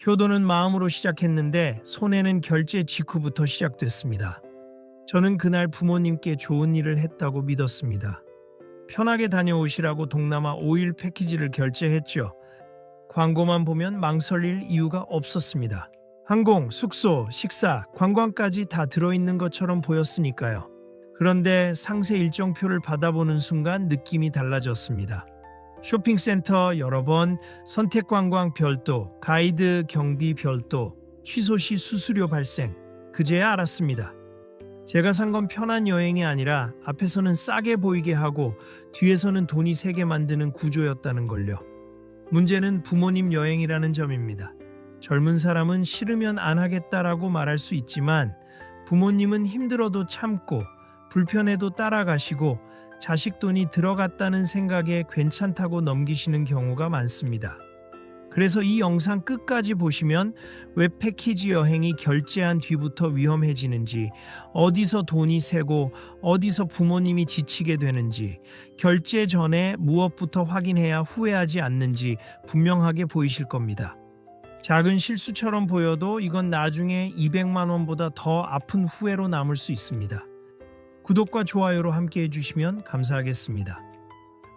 효도는 마음으로 시작했는데 손해는 결제 직후부터 시작됐습니다. 저는 그날 부모님께 좋은 일을 했다고 믿었습니다. 편하게 다녀오시라고 동남아 5일 패키지를 결제했죠. 광고만 보면 망설일 이유가 없었습니다. 항공, 숙소, 식사, 관광까지 다 들어있는 것처럼 보였으니까요. 그런데 상세 일정표를 받아보는 순간 느낌이 달라졌습니다. 쇼핑센터 여러 번, 선택관광 별도, 가이드 경비 별도, 취소 시 수수료 발생. 그제야 알았습니다. 제가 산 건 편한 여행이 아니라 앞에서는 싸게 보이게 하고 뒤에서는 돈이 세게 만드는 구조였다는 걸요. 문제는 부모님 여행이라는 점입니다. 젊은 사람은 싫으면 안 하겠다라고 말할 수 있지만 부모님은 힘들어도 참고 불편해도 따라가시고 자식 돈이 들어갔다는 생각에 괜찮다고 넘기시는 경우가 많습니다. 그래서 이 영상 끝까지 보시면 왜 패키지 여행이 결제한 뒤부터 위험해지는지, 어디서 돈이 새고 어디서 부모님이 지치게 되는지, 결제 전에 무엇부터 확인해야 후회하지 않는지 분명하게 보이실 겁니다. 작은 실수처럼 보여도 이건 나중에 200만 원보다 더 아픈 후회로 남을 수 있습니다. 구독과 좋아요로 함께 해주시면 감사하겠습니다.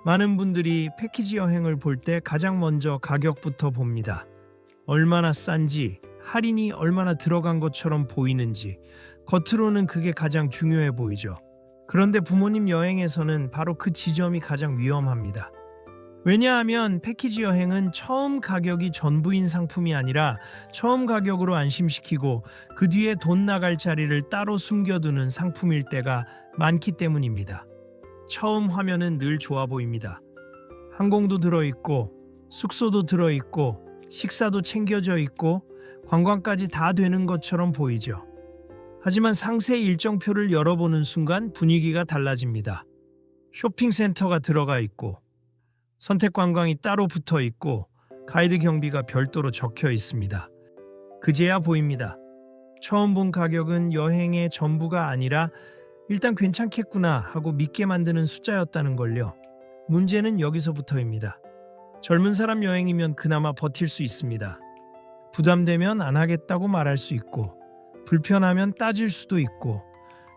많은 분들이 패키지 여행을 볼 때 가장 먼저 가격부터 봅니다. 얼마나 싼지, 할인이 얼마나 들어간 것처럼 보이는지, 겉으로는 그게 가장 중요해 보이죠. 그런데 부모님 여행에서는 바로 그 지점이 가장 위험합니다. 왜냐하면 패키지 여행은 처음 가격이 전부인 상품이 아니라 처음 가격으로 안심시키고 그 뒤에 돈 나갈 자리를 따로 숨겨두는 상품일 때가 많기 때문입니다. 처음 화면은 늘 좋아 보입니다. 항공도 들어있고 숙소도 들어있고 식사도 챙겨져 있고 관광까지 다 되는 것처럼 보이죠. 하지만 상세 일정표를 열어보는 순간 분위기가 달라집니다. 쇼핑센터가 들어가 있고 선택관광이 따로 붙어 있고 가이드 경비가 별도로 적혀 있습니다. 그제야 보입니다. 처음 본 가격은 여행의 전부가 아니라 일단 괜찮겠구나 하고 믿게 만드는 숫자였다는 걸요. 문제는 여기서부터입니다. 젊은 사람 여행이면 그나마 버틸 수 있습니다. 부담되면 안 하겠다고 말할 수 있고 불편하면 따질 수도 있고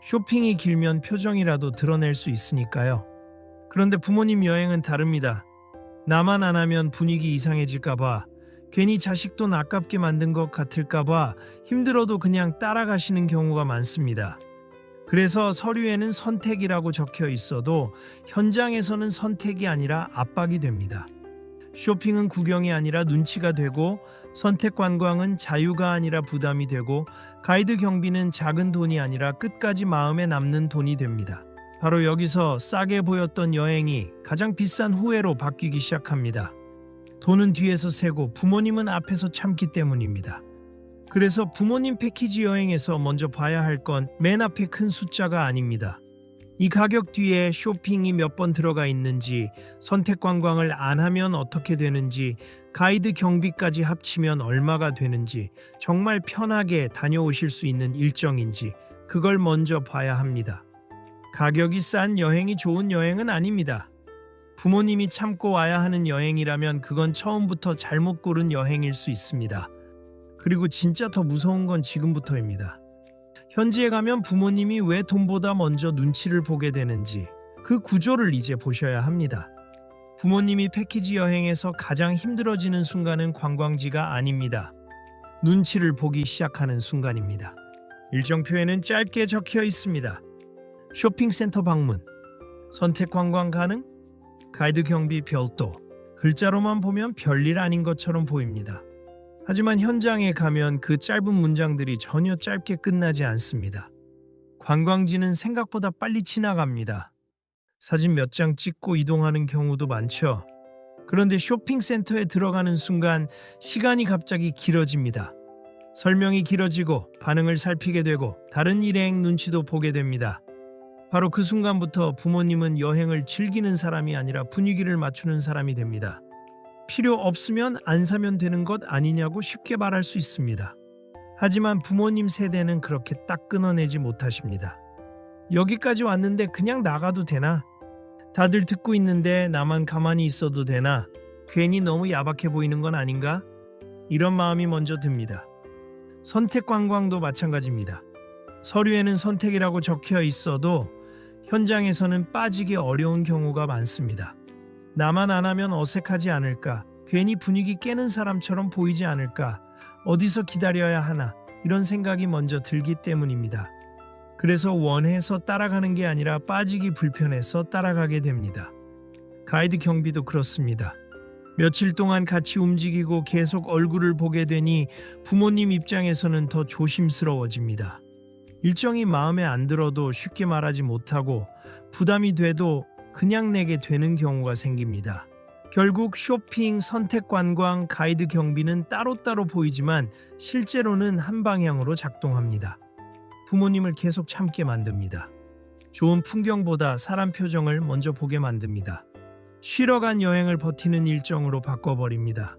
쇼핑이 길면 표정이라도 드러낼 수 있으니까요. 그런데 부모님 여행은 다릅니다. 나만 안 하면 분위기 이상해질까봐, 괜히 자식 돈 아깝게 만든 것 같을까봐 힘들어도 그냥 따라가시는 경우가 많습니다. 그래서 서류에는 선택이라고 적혀 있어도 현장에서는 선택이 아니라 압박이 됩니다. 쇼핑은 구경이 아니라 눈치가 되고 선택 관광은 자유가 아니라 부담이 되고 가이드 경비는 작은 돈이 아니라 끝까지 마음에 남는 돈이 됩니다. 바로 여기서 싸게 보였던 여행이 가장 비싼 후회로 바뀌기 시작합니다. 돈은 뒤에서 세고 부모님은 앞에서 참기 때문입니다. 그래서 부모님 패키지 여행에서 먼저 봐야 할 건 맨 앞에 큰 숫자가 아닙니다. 이 가격 뒤에 쇼핑이 몇 번 들어가 있는지, 선택 관광을 안 하면 어떻게 되는지, 가이드 경비까지 합치면 얼마가 되는지, 정말 편하게 다녀오실 수 있는 일정인지 그걸 먼저 봐야 합니다. 가격이 싼 여행이 좋은 여행은 아닙니다. 부모님이 참고 와야 하는 여행이라면 그건 처음부터 잘못 고른 여행일 수 있습니다. 그리고 진짜 더 무서운 건 지금부터입니다. 현지에 가면 부모님이 왜 돈보다 먼저 눈치를 보게 되는지 그 구조를 이제 보셔야 합니다. 부모님이 패키지 여행에서 가장 힘들어지는 순간은 관광지가 아닙니다. 눈치를 보기 시작하는 순간입니다. 일정표에는 짧게 적혀 있습니다. 쇼핑센터 방문, 선택 관광 가능, 가이드 경비 별도. 글자로만 보면 별일 아닌 것처럼 보입니다. 하지만 현장에 가면 그 짧은 문장들이 전혀 짧게 끝나지 않습니다. 관광지는 생각보다 빨리 지나갑니다. 사진 몇 장 찍고 이동하는 경우도 많죠. 그런데 쇼핑센터에 들어가는 순간 시간이 갑자기 길어집니다. 설명이 길어지고 반응을 살피게 되고 다른 일행 눈치도 보게 됩니다. 바로 그 순간부터 부모님은 여행을 즐기는 사람이 아니라 분위기를 맞추는 사람이 됩니다. 필요 없으면 안 사면 되는 것 아니냐고 쉽게 말할 수 있습니다. 하지만 부모님 세대는 그렇게 딱 끊어내지 못하십니다. 여기까지 왔는데 그냥 나가도 되나? 다들 듣고 있는데 나만 가만히 있어도 되나? 괜히 너무 야박해 보이는 건 아닌가? 이런 마음이 먼저 듭니다. 선택 관광도 마찬가지입니다. 서류에는 선택이라고 적혀 있어도 현장에서는 빠지기 어려운 경우가 많습니다. 나만 안 하면 어색하지 않을까? 괜히 분위기 깨는 사람처럼 보이지 않을까? 어디서 기다려야 하나? 이런 생각이 먼저 들기 때문입니다. 그래서 원해서 따라가는 게 아니라 빠지기 불편해서 따라가게 됩니다. 가이드 경비도 그렇습니다. 며칠 동안 같이 움직이고 계속 얼굴을 보게 되니 부모님 입장에서는 더 조심스러워집니다. 일정이 마음에 안 들어도 쉽게 말하지 못하고 부담이 돼도 그냥 내게 되는 경우가 생깁니다. 결국 쇼핑, 선택 관광, 가이드 경비는 따로따로 보이지만 실제로는 한 방향으로 작동합니다. 부모님을 계속 참게 만듭니다. 좋은 풍경보다 사람 표정을 먼저 보게 만듭니다. 쉬러 간 여행을 버티는 일정으로 바꿔버립니다.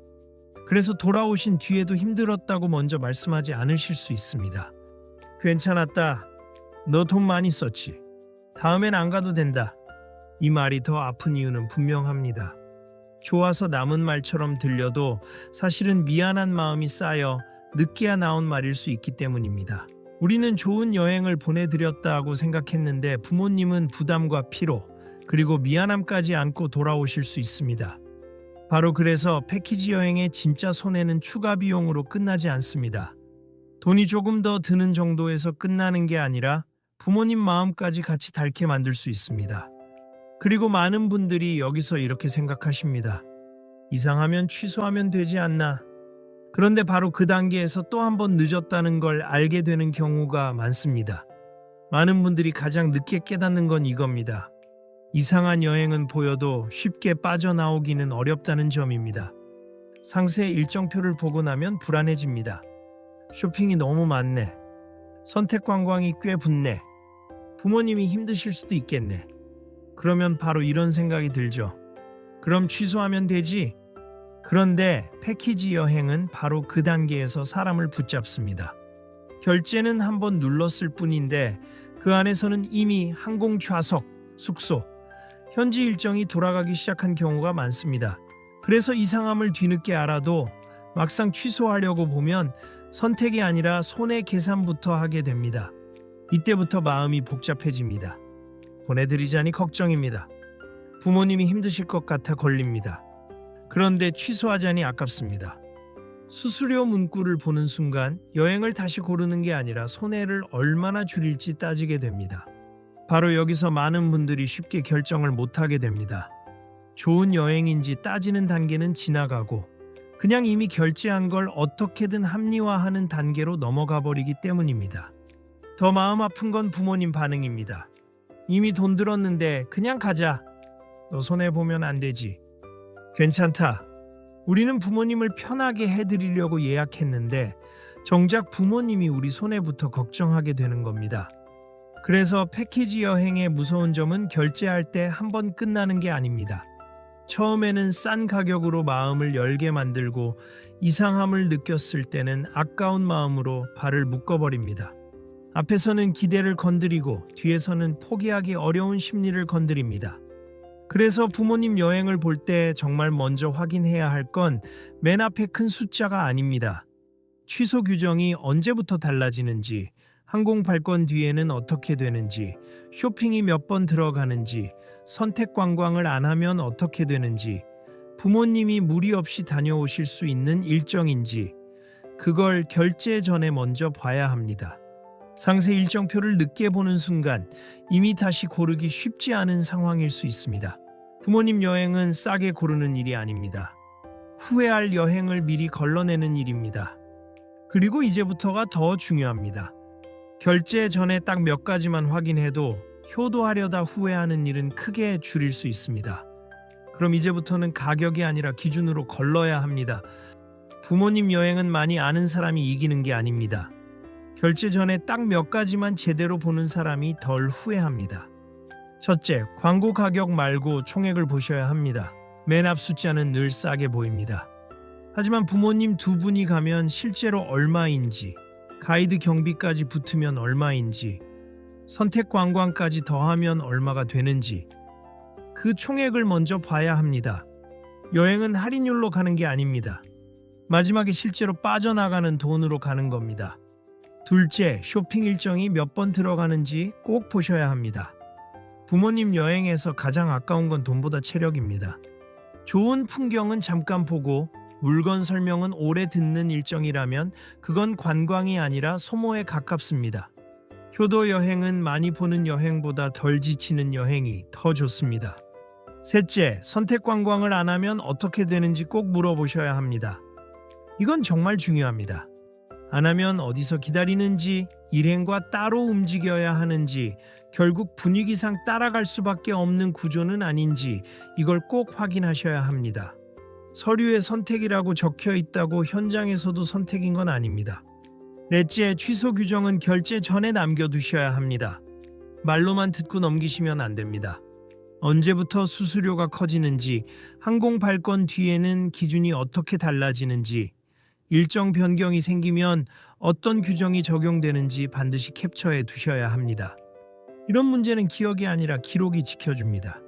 그래서 돌아오신 뒤에도 힘들었다고 먼저 말씀하지 않으실 수 있습니다. 괜찮았다. 너 돈 많이 썼지. 다음엔 안 가도 된다. 이 말이 더 아픈 이유는 분명합니다. 좋아서 남은 말처럼 들려도 사실은 미안한 마음이 쌓여 늦게야 나온 말일 수 있기 때문입니다. 우리는 좋은 여행을 보내드렸다고 생각했는데 부모님은 부담과 피로 그리고 미안함까지 안고 돌아오실 수 있습니다. 바로 그래서 패키지 여행의 진짜 손해는 추가 비용으로 끝나지 않습니다. 돈이 조금 더 드는 정도에서 끝나는 게 아니라 부모님 마음까지 같이 닳게 만들 수 있습니다. 그리고 많은 분들이 여기서 이렇게 생각하십니다. 이상하면 취소하면 되지 않나? 그런데 바로 그 단계에서 또 한 번 늦었다는 걸 알게 되는 경우가 많습니다. 많은 분들이 가장 늦게 깨닫는 건 이겁니다. 이상한 여행은 보여도 쉽게 빠져나오기는 어렵다는 점입니다. 상세 일정표를 보고 나면 불안해집니다. 쇼핑이 너무 많네. 선택 관광이 꽤 붙네. 부모님이 힘드실 수도 있겠네. 그러면 바로 이런 생각이 들죠. 그럼 취소하면 되지? 그런데 패키지 여행은 바로 그 단계에서 사람을 붙잡습니다. 결제는 한번 눌렀을 뿐인데 그 안에서는 이미 항공 좌석, 숙소, 현지 일정이 돌아가기 시작한 경우가 많습니다. 그래서 이상함을 뒤늦게 알아도 막상 취소하려고 보면 선택이 아니라 손해 계산부터 하게 됩니다. 이때부터 마음이 복잡해집니다. 보내드리자니 걱정입니다. 부모님이 힘드실 것 같아 걸립니다. 그런데 취소하자니 아깝습니다. 수수료 문구를 보는 순간 여행을 다시 고르는 게 아니라 손해를 얼마나 줄일지 따지게 됩니다. 바로 여기서 많은 분들이 쉽게 결정을 못하게 됩니다. 좋은 여행인지 따지는 단계는 지나가고 그냥 이미 결제한 걸 어떻게든 합리화하는 단계로 넘어가 버리기 때문입니다. 더 마음 아픈 건 부모님 반응입니다. 이미 돈 들었는데 그냥 가자. 너 손해보면 안 되지. 괜찮다. 우리는 부모님을 편하게 해드리려고 예약했는데 정작 부모님이 우리 손해부터 걱정하게 되는 겁니다. 그래서 패키지 여행의 무서운 점은 결제할 때 한 번 끝나는 게 아닙니다. 처음에는 싼 가격으로 마음을 열게 만들고 이상함을 느꼈을 때는 아까운 마음으로 발을 묶어버립니다. 앞에서는 기대를 건드리고 뒤에서는 포기하기 어려운 심리를 건드립니다. 그래서 부모님 여행을 볼 때 정말 먼저 확인해야 할 건 맨 앞에 큰 숫자가 아닙니다. 취소 규정이 언제부터 달라지는지, 항공 발권 뒤에는 어떻게 되는지, 쇼핑이 몇 번 들어가는지, 선택 관광을 안 하면 어떻게 되는지, 부모님이 무리 없이 다녀오실 수 있는 일정인지, 그걸 결제 전에 먼저 봐야 합니다. 상세 일정표를 늦게 보는 순간 이미 다시 고르기 쉽지 않은 상황일 수 있습니다. 부모님 여행은 싸게 고르는 일이 아닙니다. 후회할 여행을 미리 걸러내는 일입니다. 그리고 이제부터가 더 중요합니다. 결제 전에 딱 몇 가지만 확인해도 효도하려다 후회하는 일은 크게 줄일 수 있습니다. 그럼 이제부터는 가격이 아니라 기준으로 걸러야 합니다. 부모님 여행은 많이 아는 사람이 이기는 게 아닙니다. 결제 전에 딱 몇 가지만 제대로 보는 사람이 덜 후회합니다. 첫째, 광고 가격 말고 총액을 보셔야 합니다. 맨 앞 숫자는 늘 싸게 보입니다. 하지만 부모님 두 분이 가면 실제로 얼마인지, 가이드 경비까지 붙으면 얼마인지, 선택 관광까지 더하면 얼마가 되는지 그 총액을 먼저 봐야 합니다. 여행은 할인율로 가는 게 아닙니다. 마지막에 실제로 빠져나가는 돈으로 가는 겁니다. 둘째, 쇼핑 일정이 몇 번 들어가는지 꼭 보셔야 합니다. 부모님 여행에서 가장 아까운 건 돈보다 체력입니다. 좋은 풍경은 잠깐 보고 물건 설명은 오래 듣는 일정이라면 그건 관광이 아니라 소모에 가깝습니다. 효도 여행은 많이 보는 여행보다 덜 지치는 여행이 더 좋습니다. 셋째, 선택 관광을 안 하면 어떻게 되는지 꼭 물어보셔야 합니다. 이건 정말 중요합니다. 안 하면 어디서 기다리는지, 일행과 따로 움직여야 하는지, 결국 분위기상 따라갈 수밖에 없는 구조는 아닌지 이걸 꼭 확인하셔야 합니다. 서류에 선택이라고 적혀 있다고 현장에서도 선택인 건 아닙니다. 넷째, 취소 규정은 결제 전에 남겨두셔야 합니다. 말로만 듣고 넘기시면 안 됩니다. 언제부터 수수료가 커지는지, 항공 발권 뒤에는 기준이 어떻게 달라지는지, 일정 변경이 생기면 어떤 규정이 적용되는지 반드시 캡처해 두셔야 합니다. 이런 문제는 기억이 아니라 기록이 지켜줍니다.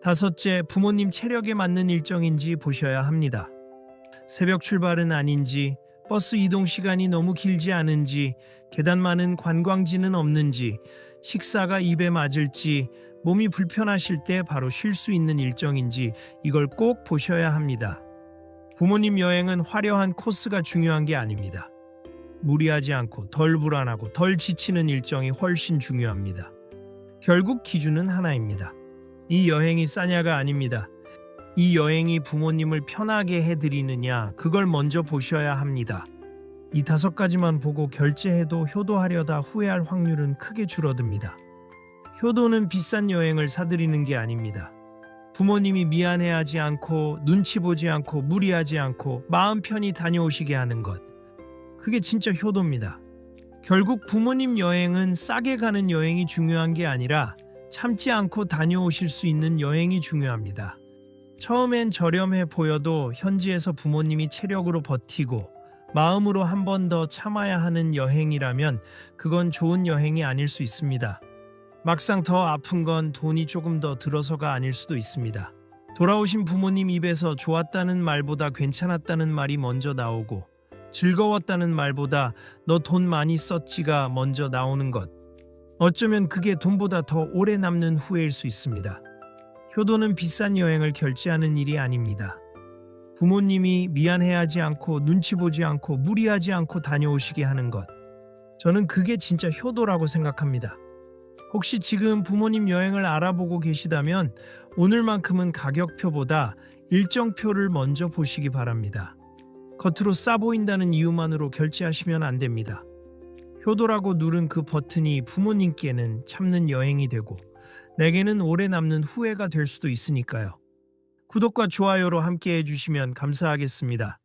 다섯째, 부모님 체력에 맞는 일정인지 보셔야 합니다. 새벽 출발은 아닌지, 버스 이동 시간이 너무 길지 않은지, 계단 많은 관광지는 없는지, 식사가 입에 맞을지, 몸이 불편하실 때 바로 쉴 수 있는 일정인지 이걸 꼭 보셔야 합니다. 부모님 여행은 화려한 코스가 중요한 게 아닙니다. 무리하지 않고 덜 불안하고 덜 지치는 일정이 훨씬 중요합니다. 결국 기준은 하나입니다. 이 여행이 싸냐가 아닙니다. 이 여행이 부모님을 편하게 해드리느냐, 그걸 먼저 보셔야 합니다. 이 5가지만 보고 결제해도 효도하려다 후회할 확률은 크게 줄어듭니다. 효도는 비싼 여행을 사드리는 게 아닙니다. 부모님이 미안해하지 않고 눈치 보지 않고 무리하지 않고 마음 편히 다녀오시게 하는 것. 그게 진짜 효도입니다. 결국 부모님 여행은 싸게 가는 여행이 중요한 게 아니라 참지 않고 다녀오실 수 있는 여행이 중요합니다. 처음엔 저렴해 보여도 현지에서 부모님이 체력으로 버티고 마음으로 한 번 더 참아야 하는 여행이라면 그건 좋은 여행이 아닐 수 있습니다. 막상 더 아픈 건 돈이 조금 더 들어서가 아닐 수도 있습니다. 돌아오신 부모님 입에서 좋았다는 말보다 괜찮았다는 말이 먼저 나오고 즐거웠다는 말보다 너 돈 많이 썼지가 먼저 나오는 것. 어쩌면 그게 돈보다 더 오래 남는 후회일 수 있습니다. 효도는 비싼 여행을 결제하는 일이 아닙니다. 부모님이 미안해하지 않고 눈치 보지 않고 무리하지 않고 다녀오시게 하는 것. 저는 그게 진짜 효도라고 생각합니다. 혹시 지금 부모님 여행을 알아보고 계시다면 오늘만큼은 가격표보다 일정표를 먼저 보시기 바랍니다. 겉으로 싸 보인다는 이유만으로 결제하시면 안 됩니다. 효도라고 누른 그 버튼이 부모님께는 참는 여행이 되고 내게는 오래 남는 후회가 될 수도 있으니까요. 구독과 좋아요로 함께 해주시면 감사하겠습니다.